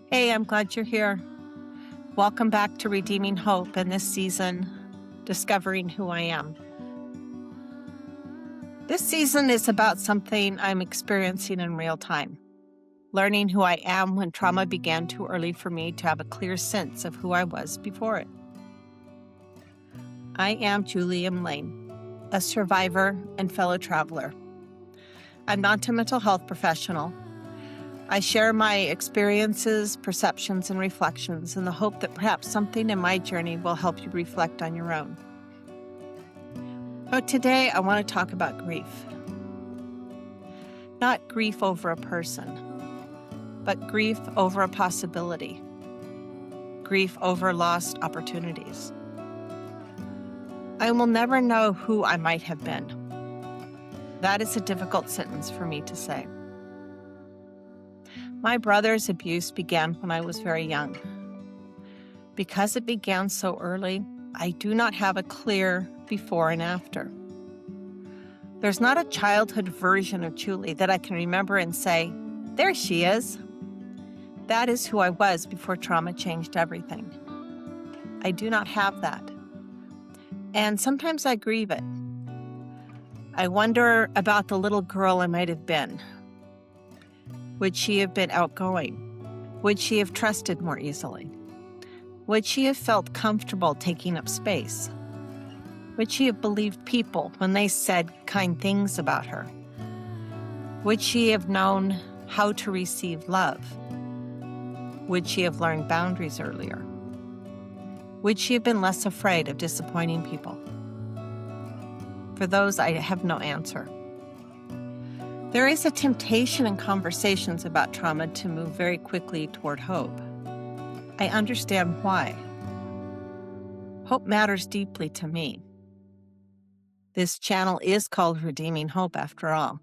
Hey, I'm glad you're here. Welcome back to Redeeming Hope and this season, Discovering Who I Am. This season is about something I'm experiencing in real time, learning who I am when trauma began too early for me to have a clear sense of who I was before it. I am Julie M. Lane, a survivor and fellow traveler. I'm not a mental health professional. I share my experiences, perceptions, and reflections in the hope that perhaps something in my journey will help you reflect on your own. So today, I want to talk about grief. Not grief over a person, but grief over a possibility. Grief over lost opportunities. I will never know who I might have been. That is a difficult sentence for me to say. My brother's abuse began when I was very young. Because it began so early, I do not have a clear before and after. There's not a childhood version of Julie that I can remember and say, there she is. That is who I was before trauma changed everything. I do not have that. And sometimes I grieve it. I wonder about the little girl I might have been. Would she have been outgoing? Would she have trusted more easily? Would she have felt comfortable taking up space? Would she have believed people when they said kind things about her? Would she have known how to receive love? Would she have learned boundaries earlier? Would she have been less afraid of disappointing people? For those, I have no answer. There is a temptation in conversations about trauma to move very quickly toward hope. I understand why. Hope matters deeply to me. This channel is called Redeeming Hope after all.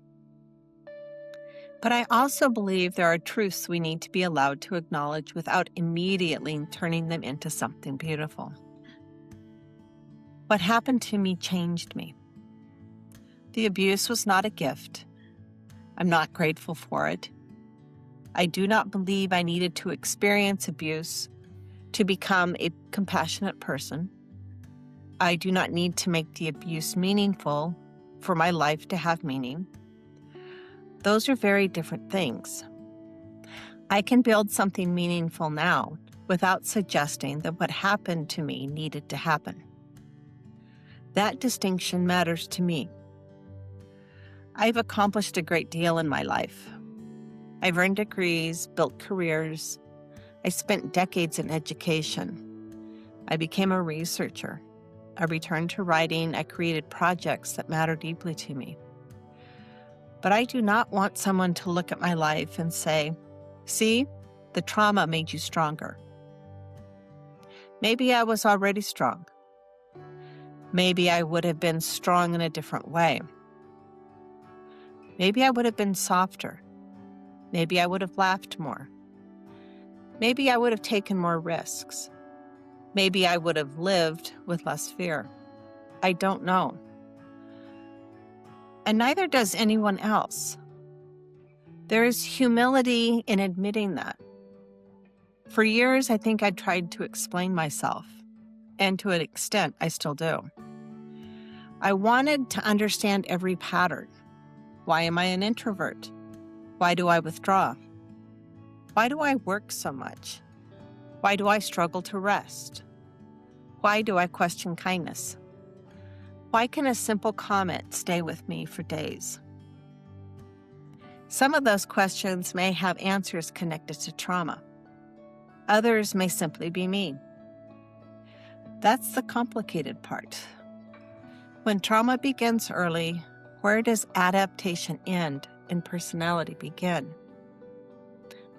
But I also believe there are truths we need to be allowed to acknowledge without immediately turning them into something beautiful. What happened to me changed me. The abuse was not a gift. I'm not grateful for it. I do not believe I needed to experience abuse to become a compassionate person. I do not need to make the abuse meaningful for my life to have meaning. Those are very different things. I can build something meaningful now without suggesting that what happened to me needed to happen. That distinction matters to me. I've accomplished a great deal in my life. I've earned degrees, built careers. I spent decades in education. I became a researcher. I returned to writing. I created projects that matter deeply to me. But I do not want someone to look at my life and say, see, the trauma made you stronger. Maybe I was already strong. Maybe I would have been strong in a different way. Maybe I would have been softer. Maybe I would have laughed more. Maybe I would have taken more risks. Maybe I would have lived with less fear. I don't know. And neither does anyone else. There is humility in admitting that. For years, I think I tried to explain myself, and to an extent, I still do. I wanted to understand every pattern. Why am I an introvert? Why do I withdraw? Why do I work so much? Why do I struggle to rest? Why do I question kindness? Why can a simple comment stay with me for days? Some of those questions may have answers connected to trauma. Others may simply be me. That's the complicated part. When trauma begins early, where does adaptation end and personality begin?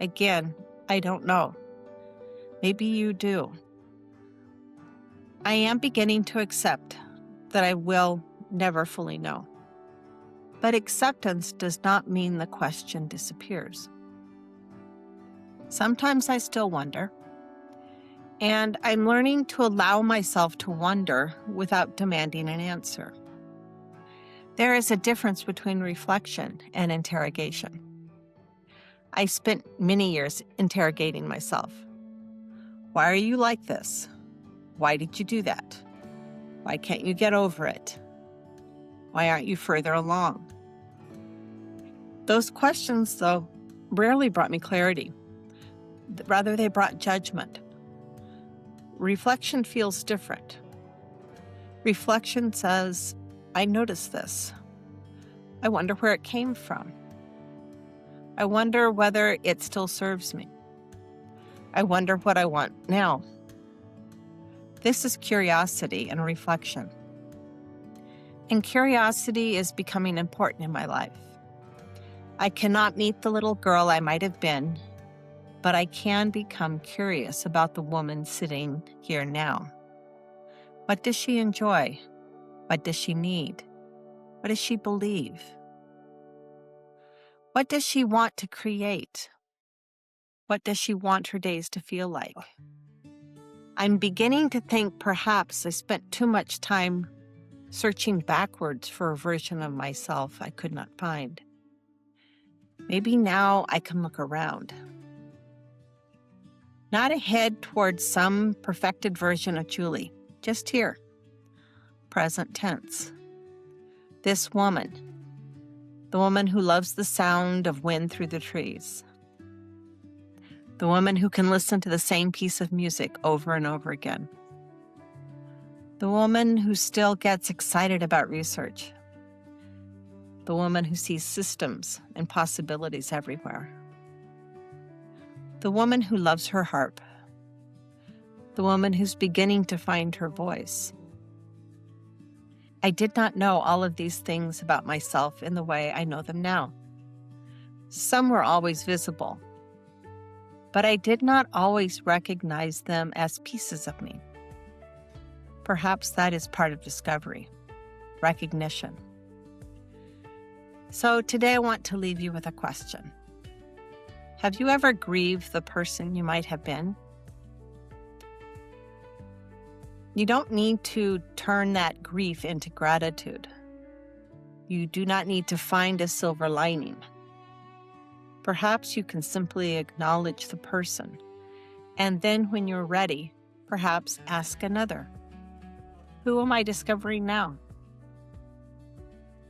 Again, I don't know. Maybe you do. I am beginning to accept that I will never fully know. But acceptance does not mean the question disappears. Sometimes I still wonder, and I'm learning to allow myself to wonder without demanding an answer. There is a difference between reflection and interrogation. I spent many years interrogating myself. Why are you like this? Why did you do that? Why can't you get over it? Why aren't you further along? Those questions, though, rarely brought me clarity. Rather, they brought judgment. Reflection feels different. Reflection says, I noticed this. I wonder where it came from. I wonder whether it still serves me. I wonder what I want now. This is curiosity and reflection. And curiosity is becoming important in my life. I cannot meet the little girl I might have been, but I can become curious about the woman sitting here now. What does she enjoy? What does she need? What does she believe? What does she want to create? What does she want her days to feel like? I'm beginning to think perhaps I spent too much time searching backwards for a version of myself I could not find. Maybe now I can look around. Not ahead towards some perfected version of Julie, just here. Present tense. This woman, the woman who loves the sound of wind through the trees. The woman who can listen to the same piece of music over and over again. The woman who still gets excited about research. The woman who sees systems and possibilities everywhere. The woman who loves her harp. The woman who's beginning to find her voice. I did not know all of these things about myself in the way I know them now. Some were always visible, but I did not always recognize them as pieces of me. Perhaps that is part of discovery, recognition. So today I want to leave you with a question. Have you ever grieved the person you might have been? You don't need to turn that grief into gratitude. You do not need to find a silver lining. Perhaps you can simply acknowledge the person, and then when you're ready, perhaps ask another. Who am I discovering now?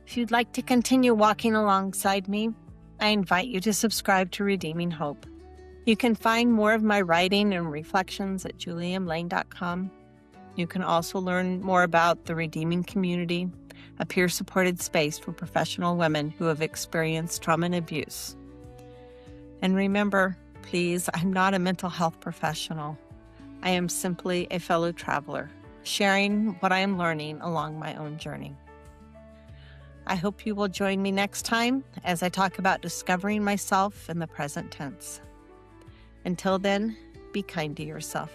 If you'd like to continue walking alongside me, I invite you to subscribe to Redeeming Hope. You can find more of my writing and reflections at juliemlane.com. You can also learn more about the Redeeming Community, a peer-supported space for professional women who have experienced trauma and abuse. And remember, please, I'm not a mental health professional. I am simply a fellow traveler, sharing what I am learning along my own journey. I hope you will join me next time as I talk about discovering myself in the present tense. Until then, be kind to yourself.